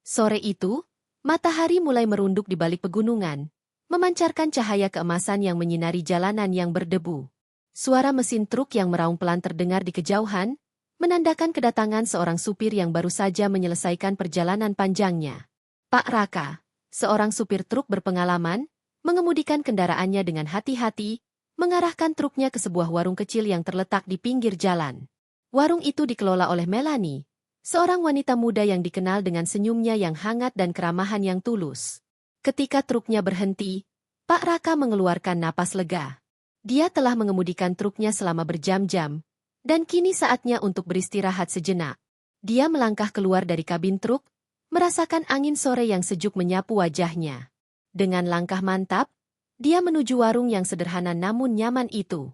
Sore itu, matahari mulai merunduk di balik pegunungan, memancarkan cahaya keemasan yang menyinari jalanan yang berdebu. Suara mesin truk yang meraung pelan terdengar di kejauhan, menandakan kedatangan seorang supir yang baru saja menyelesaikan perjalanan panjangnya. Pak Raka, seorang supir truk berpengalaman, mengemudikan kendaraannya dengan hati-hati, mengarahkan truknya ke sebuah warung kecil yang terletak di pinggir jalan. Warung itu dikelola oleh Melanie, seorang wanita muda yang dikenal dengan senyumnya yang hangat dan keramahan yang tulus. Ketika truknya berhenti, Pak Raka mengeluarkan napas lega. Dia telah mengemudikan truknya selama berjam-jam, dan kini saatnya untuk beristirahat sejenak. Dia melangkah keluar dari kabin truk, merasakan angin sore yang sejuk menyapu wajahnya. Dengan langkah mantap, dia menuju warung yang sederhana namun nyaman itu.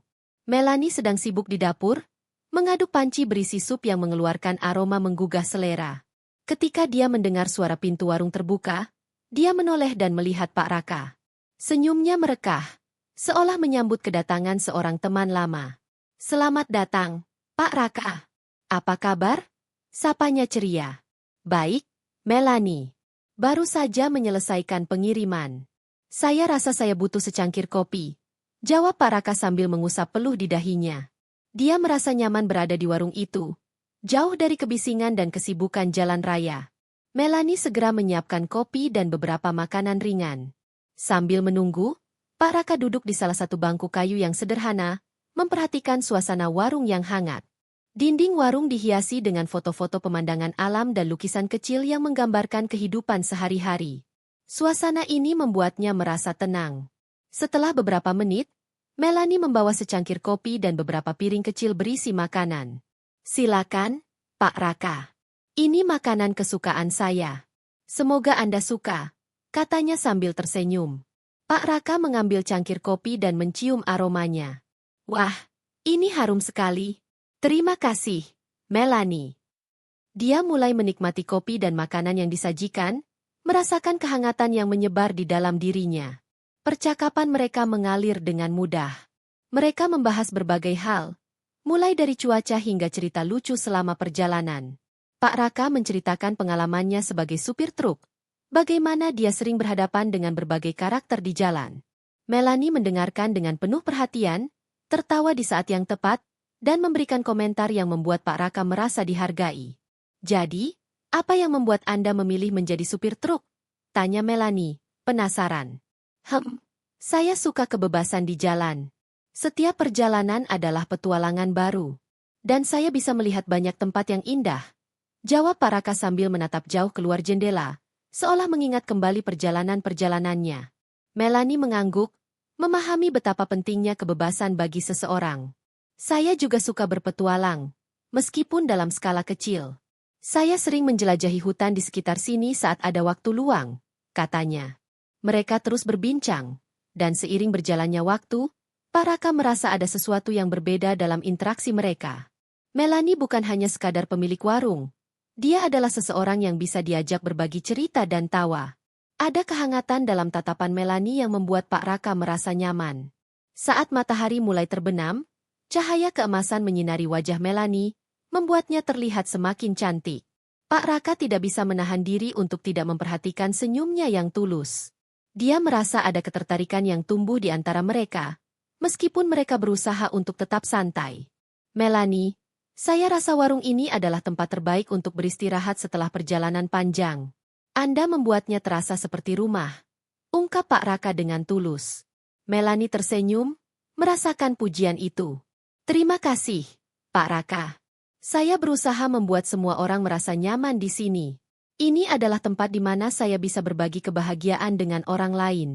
Melanie sedang sibuk di dapur, mengaduk panci berisi sup yang mengeluarkan aroma menggugah selera. Ketika dia mendengar suara pintu warung terbuka, dia menoleh dan melihat Pak Raka. Senyumnya merekah, seolah menyambut kedatangan seorang teman lama. "Selamat datang, Pak Raka. Apa kabar?" Sapanya ceria. "Baik, Melanie. Baru saja menyelesaikan pengiriman. Saya rasa saya butuh secangkir kopi," jawab Pak Raka sambil mengusap peluh di dahinya. Dia merasa nyaman berada di warung itu, jauh dari kebisingan dan kesibukan jalan raya. Melanie segera menyiapkan kopi dan beberapa makanan ringan. Sambil menunggu, Pak Raka duduk di salah satu bangku kayu yang sederhana, memperhatikan suasana warung yang hangat. Dinding warung dihiasi dengan foto-foto pemandangan alam dan lukisan kecil yang menggambarkan kehidupan sehari-hari. Suasana ini membuatnya merasa tenang. Setelah beberapa menit, Melanie membawa secangkir kopi dan beberapa piring kecil berisi makanan. "Silakan, Pak Raka. Ini makanan kesukaan saya. Semoga Anda suka," katanya sambil tersenyum. Pak Raka mengambil cangkir kopi dan mencium aromanya. "Wah, ini harum sekali. Terima kasih, Melanie." Dia mulai menikmati kopi dan makanan yang disajikan, merasakan kehangatan yang menyebar di dalam dirinya. Percakapan mereka mengalir dengan mudah. Mereka membahas berbagai hal, mulai dari cuaca hingga cerita lucu selama perjalanan. Pak Raka menceritakan pengalamannya sebagai supir truk, bagaimana dia sering berhadapan dengan berbagai karakter di jalan. Melanie mendengarkan dengan penuh perhatian, tertawa di saat yang tepat, dan memberikan komentar yang membuat Pak Raka merasa dihargai. "Jadi, apa yang membuat Anda memilih menjadi supir truk?" tanya Melanie, penasaran. Saya suka kebebasan di jalan. Setiap perjalanan adalah petualangan baru. Dan saya bisa melihat banyak tempat yang indah," jawab Pak Raka sambil menatap jauh keluar jendela, seolah mengingat kembali perjalanan-perjalanannya. Melanie mengangguk, memahami betapa pentingnya kebebasan bagi seseorang. "Saya juga suka berpetualang, meskipun dalam skala kecil. Saya sering menjelajahi hutan di sekitar sini saat ada waktu luang," katanya. Mereka terus berbincang, dan seiring berjalannya waktu, Pak Raka merasa ada sesuatu yang berbeda dalam interaksi mereka. Melanie bukan hanya sekadar pemilik warung. Dia adalah seseorang yang bisa diajak berbagi cerita dan tawa. Ada kehangatan dalam tatapan Melanie yang membuat Pak Raka merasa nyaman. Saat matahari mulai terbenam, cahaya keemasan menyinari wajah Melanie, membuatnya terlihat semakin cantik. Pak Raka tidak bisa menahan diri untuk tidak memperhatikan senyumnya yang tulus. Dia merasa ada ketertarikan yang tumbuh di antara mereka, meskipun mereka berusaha untuk tetap santai. "Melanie, saya rasa warung ini adalah tempat terbaik untuk beristirahat setelah perjalanan panjang. Anda membuatnya terasa seperti rumah," ungkap Pak Raka dengan tulus. Melanie tersenyum, merasakan pujian itu. "Terima kasih, Pak Raka. Saya berusaha membuat semua orang merasa nyaman di sini. Ini adalah tempat di mana saya bisa berbagi kebahagiaan dengan orang lain."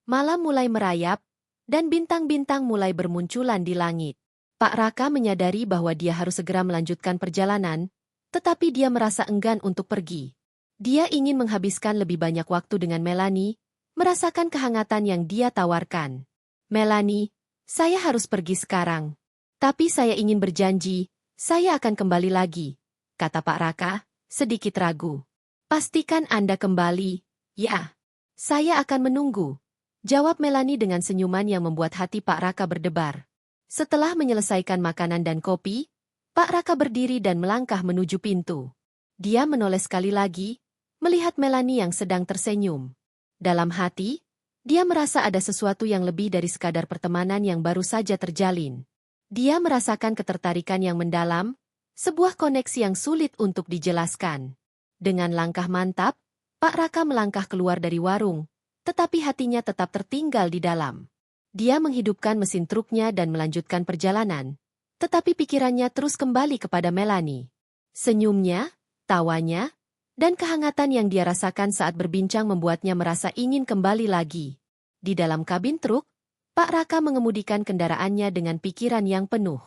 Malam mulai merayap, dan bintang-bintang mulai bermunculan di langit. Pak Raka menyadari bahwa dia harus segera melanjutkan perjalanan, tetapi dia merasa enggan untuk pergi. Dia ingin menghabiskan lebih banyak waktu dengan Melanie, merasakan kehangatan yang dia tawarkan. "Melanie, saya harus pergi sekarang. Tapi saya ingin berjanji, saya akan kembali lagi," kata Pak Raka, sedikit ragu. "Pastikan Anda kembali." "Ya, saya akan menunggu," jawab Melanie dengan senyuman yang membuat hati Pak Raka berdebar. Setelah menyelesaikan makanan dan kopi, Pak Raka berdiri dan melangkah menuju pintu. Dia menoleh sekali lagi, melihat Melanie yang sedang tersenyum. Dalam hati, dia merasa ada sesuatu yang lebih dari sekadar pertemanan yang baru saja terjalin. Dia merasakan ketertarikan yang mendalam, sebuah koneksi yang sulit untuk dijelaskan. Dengan langkah mantap, Pak Raka melangkah keluar dari warung, tetapi hatinya tetap tertinggal di dalam. Dia menghidupkan mesin truknya dan melanjutkan perjalanan, tetapi pikirannya terus kembali kepada Melanie. Senyumnya, tawanya, dan kehangatan yang dia rasakan saat berbincang membuatnya merasa ingin kembali lagi. Di dalam kabin truk, Pak Raka mengemudikan kendaraannya dengan pikiran yang penuh.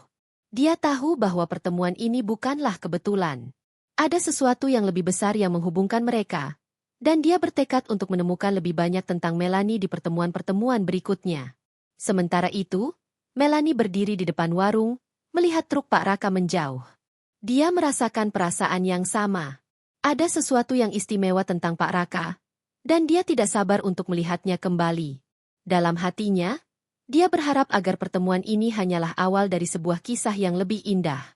Dia tahu bahwa pertemuan ini bukanlah kebetulan. Ada sesuatu yang lebih besar yang menghubungkan mereka, dan dia bertekad untuk menemukan lebih banyak tentang Melanie di pertemuan-pertemuan berikutnya. Sementara itu, Melanie berdiri di depan warung, melihat truk Pak Raka menjauh. Dia merasakan perasaan yang sama. Ada sesuatu yang istimewa tentang Pak Raka, dan dia tidak sabar untuk melihatnya kembali. Dalam hatinya, dia berharap agar pertemuan ini hanyalah awal dari sebuah kisah yang lebih indah.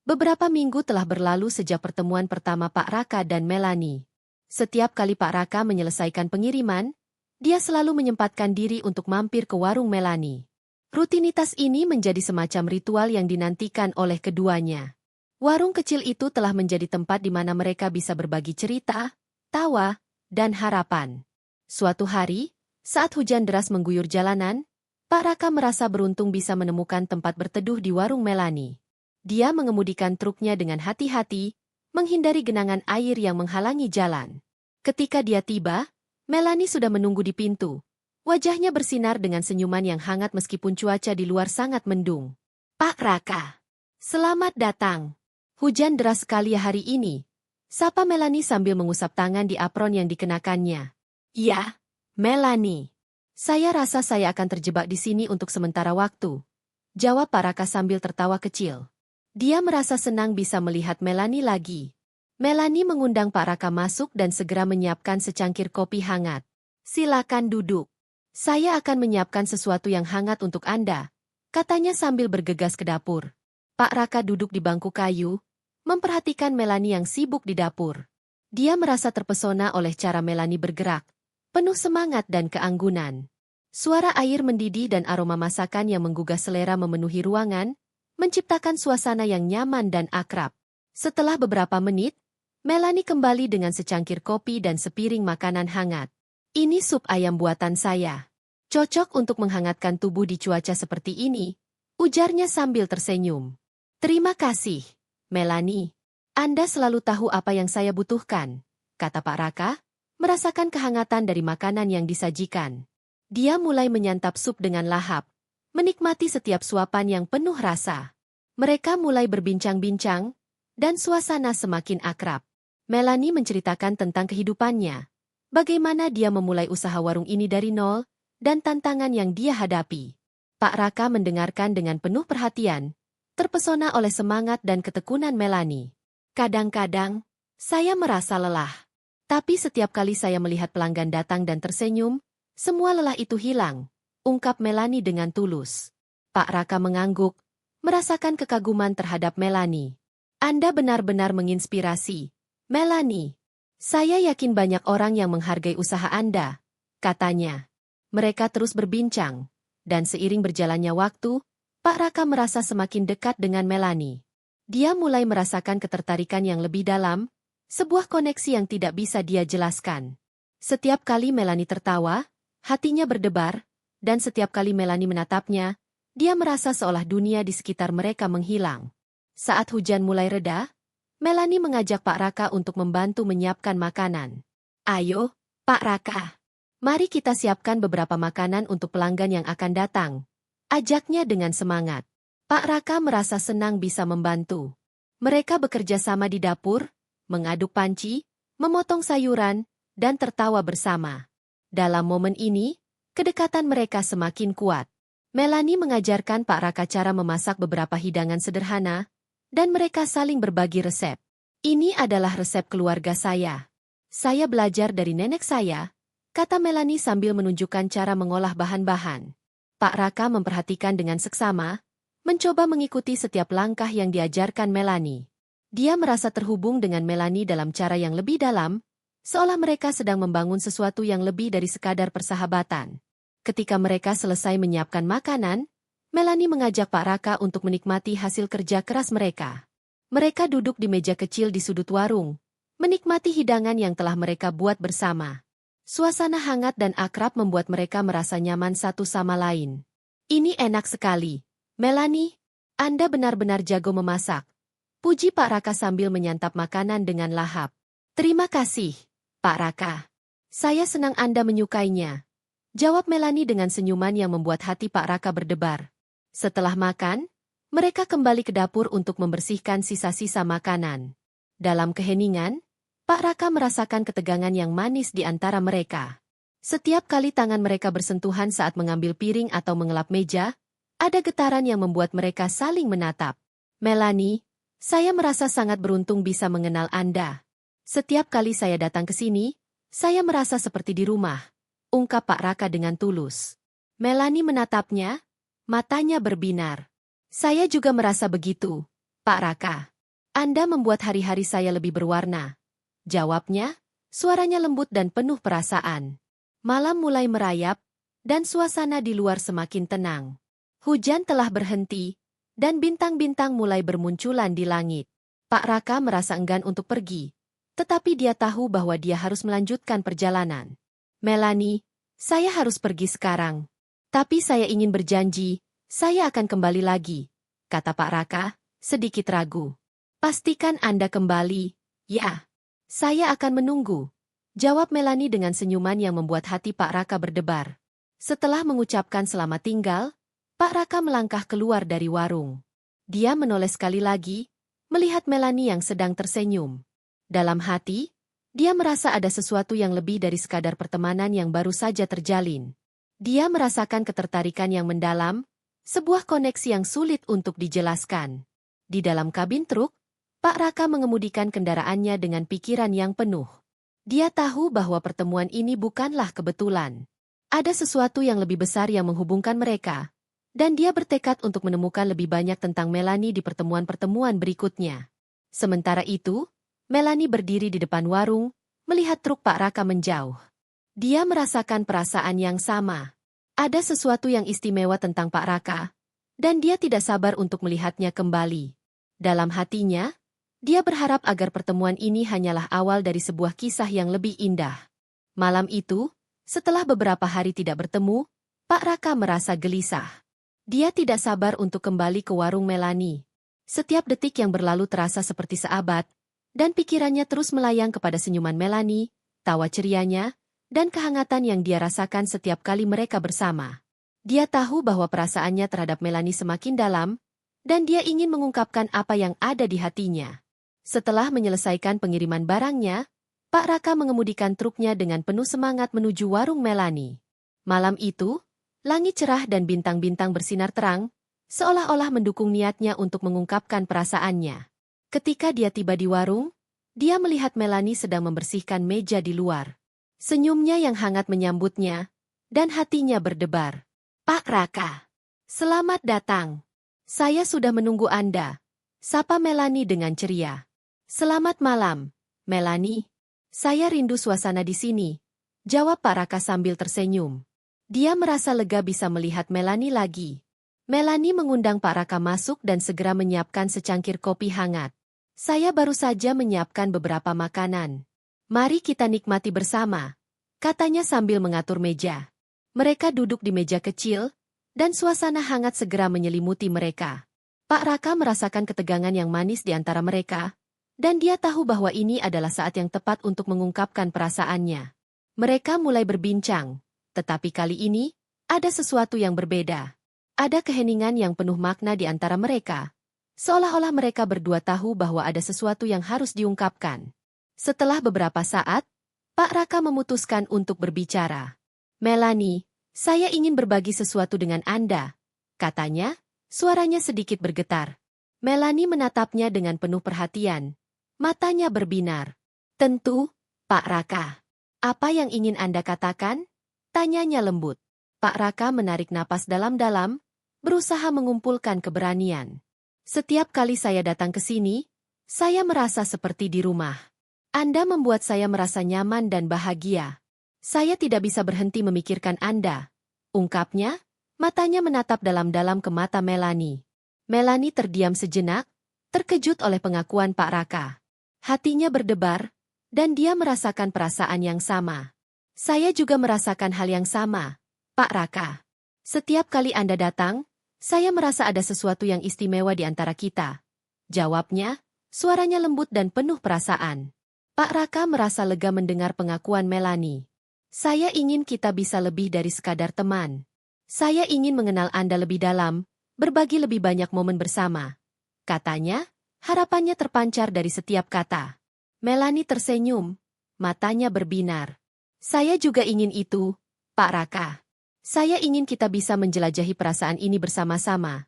Beberapa minggu telah berlalu sejak pertemuan pertama Pak Raka dan Melanie. Setiap kali Pak Raka menyelesaikan pengiriman, dia selalu menyempatkan diri untuk mampir ke warung Melanie. Rutinitas ini menjadi semacam ritual yang dinantikan oleh keduanya. Warung kecil itu telah menjadi tempat di mana mereka bisa berbagi cerita, tawa, dan harapan. Suatu hari, saat hujan deras mengguyur jalanan, Pak Raka merasa beruntung bisa menemukan tempat berteduh di warung Melanie. Dia mengemudikan truknya dengan hati-hati, menghindari genangan air yang menghalangi jalan. Ketika dia tiba, Melanie sudah menunggu di pintu. Wajahnya bersinar dengan senyuman yang hangat meskipun cuaca di luar sangat mendung. "Pak Raka, selamat datang. Hujan deras sekali hari ini," sapa Melanie sambil mengusap tangan di apron yang dikenakannya. "Ya, Melanie. Saya rasa saya akan terjebak di sini untuk sementara waktu," jawab Pak Raka sambil tertawa kecil. Dia merasa senang bisa melihat Melanie lagi. Melanie mengundang Pak Raka masuk dan segera menyiapkan secangkir kopi hangat. "Silakan duduk. Saya akan menyiapkan sesuatu yang hangat untuk Anda," katanya sambil bergegas ke dapur. Pak Raka duduk di bangku kayu, memperhatikan Melanie yang sibuk di dapur. Dia merasa terpesona oleh cara Melanie bergerak, penuh semangat dan keanggunan. Suara air mendidih dan aroma masakan yang menggugah selera memenuhi ruangan, menciptakan suasana yang nyaman dan akrab. Setelah beberapa menit, Melanie kembali dengan secangkir kopi dan sepiring makanan hangat. "Ini sup ayam buatan saya. Cocok untuk menghangatkan tubuh di cuaca seperti ini," ujarnya sambil tersenyum. "Terima kasih, Melanie. Anda selalu tahu apa yang saya butuhkan," kata Pak Raka, merasakan kehangatan dari makanan yang disajikan. Dia mulai menyantap sup dengan lahap, menikmati setiap suapan yang penuh rasa. Mereka mulai berbincang-bincang, dan suasana semakin akrab. Melanie menceritakan tentang kehidupannya, bagaimana dia memulai usaha warung ini dari nol, dan tantangan yang dia hadapi. Pak Raka mendengarkan dengan penuh perhatian, terpesona oleh semangat dan ketekunan Melanie. "Kadang-kadang, saya merasa lelah. Tapi setiap kali saya melihat pelanggan datang dan tersenyum, semua lelah itu hilang," ungkap Melanie dengan tulus. Pak Raka mengangguk, merasakan kekaguman terhadap Melanie. "Anda benar-benar menginspirasi, Melanie. Saya yakin banyak orang yang menghargai usaha Anda," katanya. Mereka terus berbincang, dan seiring berjalannya waktu, Pak Raka merasa semakin dekat dengan Melanie. Dia mulai merasakan ketertarikan yang lebih dalam, sebuah koneksi yang tidak bisa dia jelaskan. Setiap kali Melanie tertawa, hatinya berdebar, dan setiap kali Melanie menatapnya, dia merasa seolah dunia di sekitar mereka menghilang. Saat hujan mulai reda, Melanie mengajak Pak Raka untuk membantu menyiapkan makanan. "Ayo, Pak Raka. Mari kita siapkan beberapa makanan untuk pelanggan yang akan datang," ajaknya dengan semangat. Pak Raka merasa senang bisa membantu. Mereka bekerja sama di dapur, mengaduk panci, memotong sayuran, dan tertawa bersama. Dalam momen ini, kedekatan mereka semakin kuat. Melanie mengajarkan Pak Raka cara memasak beberapa hidangan sederhana, dan mereka saling berbagi resep. "Ini adalah resep keluarga saya. Saya belajar dari nenek saya," kata Melanie sambil menunjukkan cara mengolah bahan-bahan. Pak Raka memperhatikan dengan seksama, mencoba mengikuti setiap langkah yang diajarkan Melanie. Dia merasa terhubung dengan Melanie dalam cara yang lebih dalam, seolah mereka sedang membangun sesuatu yang lebih dari sekadar persahabatan. Ketika mereka selesai menyiapkan makanan, Melanie mengajak Pak Raka untuk menikmati hasil kerja keras mereka. Mereka duduk di meja kecil di sudut warung, menikmati hidangan yang telah mereka buat bersama. Suasana hangat dan akrab membuat mereka merasa nyaman satu sama lain. Ini enak sekali. Melanie, Anda benar-benar jago memasak. Puji Pak Raka sambil menyantap makanan dengan lahap. Terima kasih, Pak Raka. Saya senang Anda menyukainya. Jawab Melanie dengan senyuman yang membuat hati Pak Raka berdebar. Setelah makan, mereka kembali ke dapur untuk membersihkan sisa-sisa makanan. Dalam keheningan, Pak Raka merasakan ketegangan yang manis di antara mereka. Setiap kali tangan mereka bersentuhan saat mengambil piring atau mengelap meja, ada getaran yang membuat mereka saling menatap. Melanie, saya merasa sangat beruntung bisa mengenal Anda. Setiap kali saya datang ke sini, saya merasa seperti di rumah, ungkap Pak Raka dengan tulus. Melanie menatapnya, matanya berbinar. Saya juga merasa begitu, Pak Raka. Anda membuat hari-hari saya lebih berwarna. Jawabnya, suaranya lembut dan penuh perasaan. Malam mulai merayap, dan suasana di luar semakin tenang. Hujan telah berhenti, dan bintang-bintang mulai bermunculan di langit. Pak Raka merasa enggan untuk pergi, tetapi dia tahu bahwa dia harus melanjutkan perjalanan. Melanie, saya harus pergi sekarang. Tapi saya ingin berjanji, saya akan kembali lagi, kata Pak Raka, sedikit ragu. Pastikan Anda kembali, ya. Saya akan menunggu, jawab Melanie dengan senyuman yang membuat hati Pak Raka berdebar. Setelah mengucapkan selamat tinggal, Pak Raka melangkah keluar dari warung. Dia menoleh sekali lagi, melihat Melanie yang sedang tersenyum. Dalam hati, dia merasa ada sesuatu yang lebih dari sekadar pertemanan yang baru saja terjalin. Dia merasakan ketertarikan yang mendalam, sebuah koneksi yang sulit untuk dijelaskan. Di dalam kabin truk, Pak Raka mengemudikan kendaraannya dengan pikiran yang penuh. Dia tahu bahwa pertemuan ini bukanlah kebetulan. Ada sesuatu yang lebih besar yang menghubungkan mereka, dan dia bertekad untuk menemukan lebih banyak tentang Melanie di pertemuan-pertemuan berikutnya. Sementara itu, Melanie berdiri di depan warung, melihat truk Pak Raka menjauh. Dia merasakan perasaan yang sama. Ada sesuatu yang istimewa tentang Pak Raka, dan dia tidak sabar untuk melihatnya kembali. Dalam hatinya, dia berharap agar pertemuan ini hanyalah awal dari sebuah kisah yang lebih indah. Malam itu, setelah beberapa hari tidak bertemu, Pak Raka merasa gelisah. Dia tidak sabar untuk kembali ke warung Melanie. Setiap detik yang berlalu terasa seperti seabad, dan pikirannya terus melayang kepada senyuman Melanie, tawa cerianya, dan kehangatan yang dia rasakan setiap kali mereka bersama. Dia tahu bahwa perasaannya terhadap Melanie semakin dalam, dan dia ingin mengungkapkan apa yang ada di hatinya. Setelah menyelesaikan pengiriman barangnya, Pak Raka mengemudikan truknya dengan penuh semangat menuju warung Melanie. Malam itu, langit cerah dan bintang-bintang bersinar terang, seolah-olah mendukung niatnya untuk mengungkapkan perasaannya. Ketika dia tiba di warung, dia melihat Melanie sedang membersihkan meja di luar. Senyumnya yang hangat menyambutnya, dan hatinya berdebar. Pak Raka, selamat datang. Saya sudah menunggu Anda, sapa Melanie dengan ceria. Selamat malam, Melanie. Saya rindu suasana di sini, jawab Pak Raka sambil tersenyum. Dia merasa lega bisa melihat Melanie lagi. Melanie mengundang Pak Raka masuk dan segera menyiapkan secangkir kopi hangat. Saya baru saja menyiapkan beberapa makanan. Mari kita nikmati bersama, katanya sambil mengatur meja. Mereka duduk di meja kecil, dan suasana hangat segera menyelimuti mereka. Pak Raka merasakan ketegangan yang manis di antara mereka, dan dia tahu bahwa ini adalah saat yang tepat untuk mengungkapkan perasaannya. Mereka mulai berbincang, tetapi kali ini, ada sesuatu yang berbeda. Ada keheningan yang penuh makna di antara mereka, seolah-olah mereka berdua tahu bahwa ada sesuatu yang harus diungkapkan. Setelah beberapa saat, Pak Raka memutuskan untuk berbicara. Melanie, saya ingin berbagi sesuatu dengan Anda, katanya, suaranya sedikit bergetar. Melanie menatapnya dengan penuh perhatian. Matanya berbinar. Tentu, Pak Raka. Apa yang ingin Anda katakan? Tanyanya lembut. Pak Raka menarik napas dalam-dalam, berusaha mengumpulkan keberanian. Setiap kali saya datang ke sini, saya merasa seperti di rumah. Anda membuat saya merasa nyaman dan bahagia. Saya tidak bisa berhenti memikirkan Anda. Ungkapnya, matanya menatap dalam-dalam ke mata Melanie. Melanie terdiam sejenak, terkejut oleh pengakuan Pak Raka. Hatinya berdebar, dan dia merasakan perasaan yang sama. Saya juga merasakan hal yang sama, Pak Raka. Setiap kali Anda datang, saya merasa ada sesuatu yang istimewa di antara kita. Jawabnya, suaranya lembut dan penuh perasaan. Pak Raka merasa lega mendengar pengakuan Melanie. Saya ingin kita bisa lebih dari sekadar teman. Saya ingin mengenal Anda lebih dalam, berbagi lebih banyak momen bersama. Katanya, harapannya terpancar dari setiap kata. Melanie tersenyum, matanya berbinar. Saya juga ingin itu, Pak Raka. Saya ingin kita bisa menjelajahi perasaan ini bersama-sama.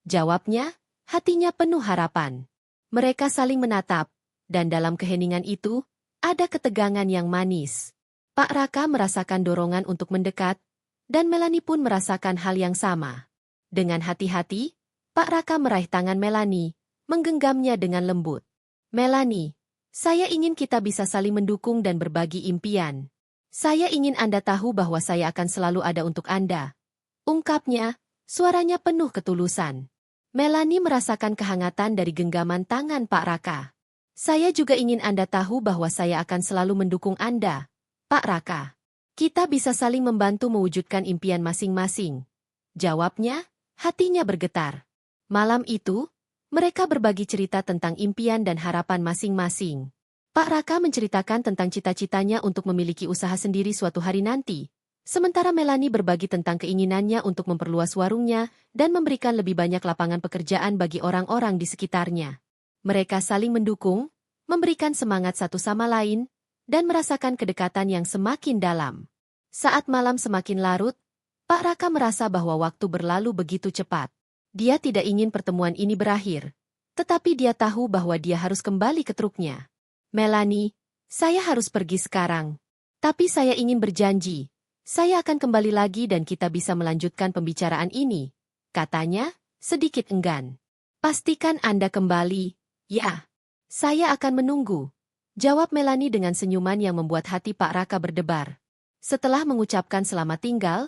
Jawabnya, hatinya penuh harapan. Mereka saling menatap, dan dalam keheningan itu, ada ketegangan yang manis. Pak Raka merasakan dorongan untuk mendekat, dan Melanie pun merasakan hal yang sama. Dengan hati-hati, Pak Raka meraih tangan Melanie, menggenggamnya dengan lembut. Melanie, saya ingin kita bisa saling mendukung dan berbagi impian. Saya ingin Anda tahu bahwa saya akan selalu ada untuk Anda. Ungkapnya, suaranya penuh ketulusan. Melanie merasakan kehangatan dari genggaman tangan Pak Raka. Saya juga ingin Anda tahu bahwa saya akan selalu mendukung Anda, Pak Raka. Kita bisa saling membantu mewujudkan impian masing-masing. Jawabnya, hatinya bergetar. Malam itu, mereka berbagi cerita tentang impian dan harapan masing-masing. Pak Raka menceritakan tentang cita-citanya untuk memiliki usaha sendiri suatu hari nanti, sementara Melanie berbagi tentang keinginannya untuk memperluas warungnya dan memberikan lebih banyak lapangan pekerjaan bagi orang-orang di sekitarnya. Mereka saling mendukung, memberikan semangat satu sama lain, dan merasakan kedekatan yang semakin dalam. Saat malam semakin larut, Pak Raka merasa bahwa waktu berlalu begitu cepat. Dia tidak ingin pertemuan ini berakhir, tetapi dia tahu bahwa dia harus kembali ke truknya. Melanie, saya harus pergi sekarang. Tapi saya ingin berjanji, saya akan kembali lagi dan kita bisa melanjutkan pembicaraan ini, katanya, sedikit enggan. Pastikan Anda kembali. Ya, saya akan menunggu, jawab Melanie dengan senyuman yang membuat hati Pak Raka berdebar. Setelah mengucapkan selamat tinggal,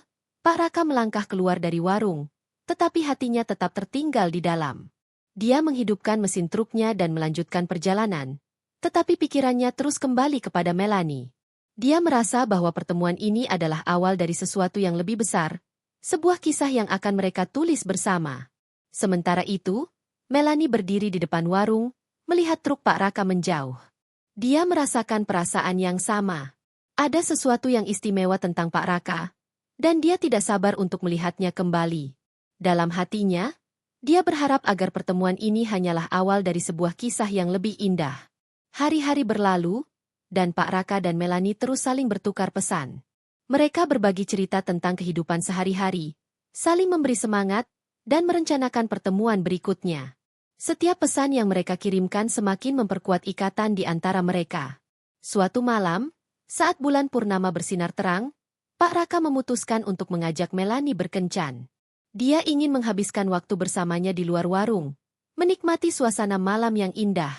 Pak Raka melangkah keluar dari warung, tetapi hatinya tetap tertinggal di dalam. Dia menghidupkan mesin truknya dan melanjutkan perjalanan, tetapi pikirannya terus kembali kepada Melanie. Dia merasa bahwa pertemuan ini adalah awal dari sesuatu yang lebih besar, sebuah kisah yang akan mereka tulis bersama. Sementara itu, Melanie berdiri di depan warung, melihat truk Pak Raka menjauh. Dia merasakan perasaan yang sama. Ada sesuatu yang istimewa tentang Pak Raka, dan dia tidak sabar untuk melihatnya kembali. Dalam hatinya, dia berharap agar pertemuan ini hanyalah awal dari sebuah kisah yang lebih indah. Hari-hari berlalu, dan Pak Raka dan Melanie terus saling bertukar pesan. Mereka berbagi cerita tentang kehidupan sehari-hari, saling memberi semangat, dan merencanakan pertemuan berikutnya. Setiap pesan yang mereka kirimkan semakin memperkuat ikatan di antara mereka. Suatu malam, saat bulan purnama bersinar terang, Pak Raka memutuskan untuk mengajak Melanie berkencan. Dia ingin menghabiskan waktu bersamanya di luar warung, menikmati suasana malam yang indah.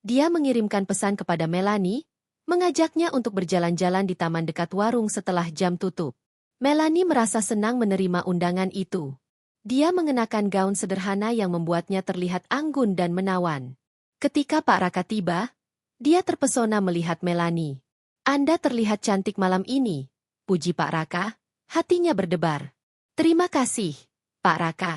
Dia mengirimkan pesan kepada Melanie, mengajaknya untuk berjalan-jalan di taman dekat warung setelah jam tutup. Melanie merasa senang menerima undangan itu. Dia mengenakan gaun sederhana yang membuatnya terlihat anggun dan menawan. Ketika Pak Raka tiba, dia terpesona melihat Melanie. Anda terlihat cantik malam ini, puji Pak Raka, hatinya berdebar. Terima kasih, Pak Raka.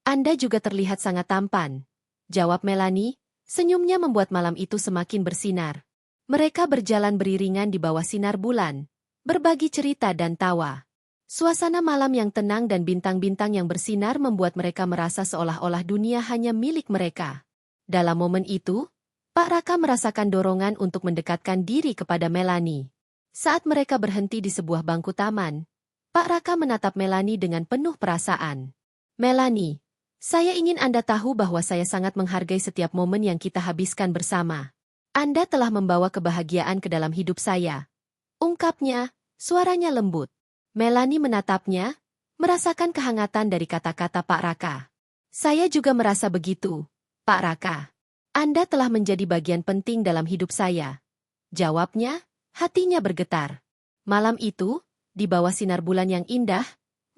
Anda juga terlihat sangat tampan, jawab Melanie, senyumnya membuat malam itu semakin bersinar. Mereka berjalan beriringan di bawah sinar bulan, berbagi cerita dan tawa. Suasana malam yang tenang dan bintang-bintang yang bersinar membuat mereka merasa seolah-olah dunia hanya milik mereka. Dalam momen itu, Pak Raka merasakan dorongan untuk mendekatkan diri kepada Melanie. Saat mereka berhenti di sebuah bangku taman, Pak Raka menatap Melanie dengan penuh perasaan. Melanie, saya ingin Anda tahu bahwa saya sangat menghargai setiap momen yang kita habiskan bersama. Anda telah membawa kebahagiaan ke dalam hidup saya. Ungkapnya, suaranya lembut. Melanie menatapnya, merasakan kehangatan dari kata-kata Pak Raka. Saya juga merasa begitu, Pak Raka. Anda telah menjadi bagian penting dalam hidup saya. Jawabnya, hatinya bergetar. Malam itu, di bawah sinar bulan yang indah,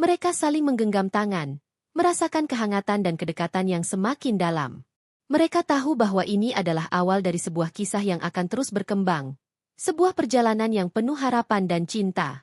mereka saling menggenggam tangan, merasakan kehangatan dan kedekatan yang semakin dalam. Mereka tahu bahwa ini adalah awal dari sebuah kisah yang akan terus berkembang. Sebuah perjalanan yang penuh harapan dan cinta.